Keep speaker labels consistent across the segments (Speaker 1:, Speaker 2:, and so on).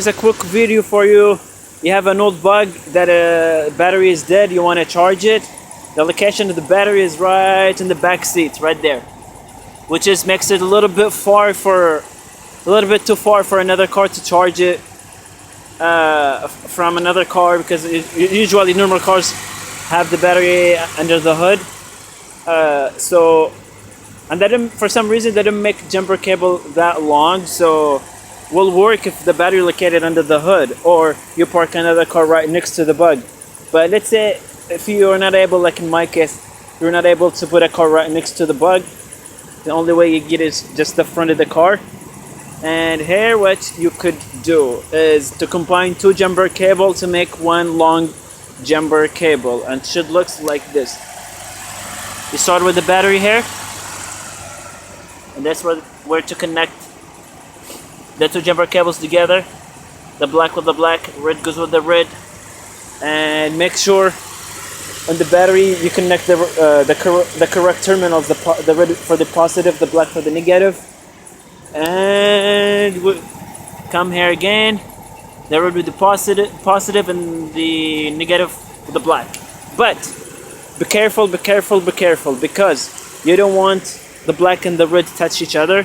Speaker 1: Here's a quick video for you. You have an old bug that battery is dead, you want to charge it. The location of the battery is right in the back seat, right there, which is makes it a little bit too far for another car to charge it from another car, because usually normal cars have the battery under the hood. And they didn't, for some reason they didn't make jumper cable that long, so will work if the battery located under the hood or you park another car right next to the bug. But let's say if you are not able, like in my case, you're not able to put a car right next to the bug, the only way you get is just the front of the car. And here what you could do is to combine two jumper cable to make one long jumper cable, and it should look like this. You start with the battery here, and that's where to connect the two jumper cables together. The black with the black, red goes with the red, and make sure on the battery you connect the correct terminals, the red for the positive, the black for the negative. And we come here again, the red with the positive and the negative with the black. But be careful, because you don't want the black and the red to touch each other.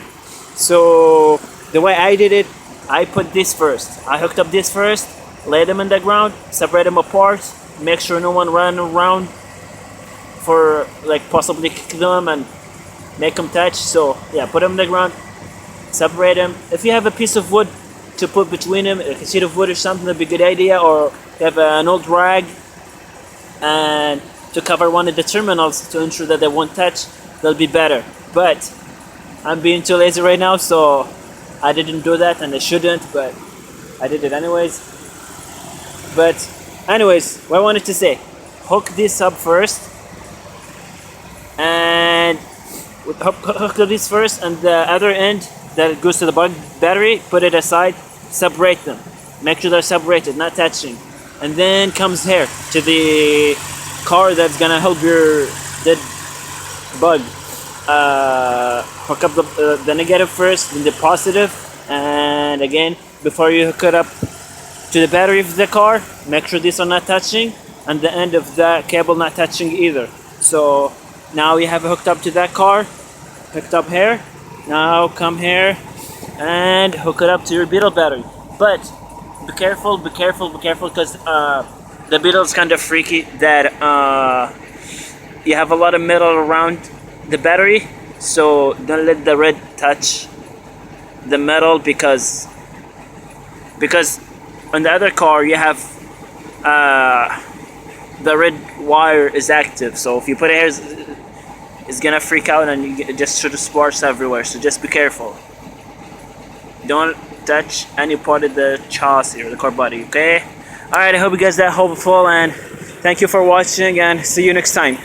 Speaker 1: So the way I did it, I put this first. I hooked up this first, lay them in the ground, separate them apart, make sure no one run around for like possibly kick them and make them touch. So yeah, put them in the ground, separate them. If you have a piece of wood to put between them, like a sheet of wood or something, that'd be a good idea. Or you have an old rag and to cover one of the terminals to ensure that they won't touch, that'll be better. But I'm being too lazy right now, so I didn't do that, and I shouldn't, but I did it anyways. But anyways, what I wanted to say, hook this up first, and hook this first, and the other end that goes to the bug battery, put it aside, separate them, make sure they're separated, not touching. And then comes here to the car that's gonna help your dead bug. Hook up the negative first, then the positive, and again, before you hook it up to the battery of the car, make sure these are not touching, and the end of the cable not touching either. So now you have it hooked up to that car, hooked up here. Now come here and hook it up to your beetle battery. But be careful, because the beetle is kind of freaky, that you have a lot of metal around the battery, so don't let the red touch the metal, because on the other car you have the red wire is active, so if you put it here, it's gonna freak out and you just shoot sparks everywhere. So just be careful, don't touch any part of the chassis or the car body. Okay, alright, I hope you guys that helpful, and thank you for watching, and see you next time.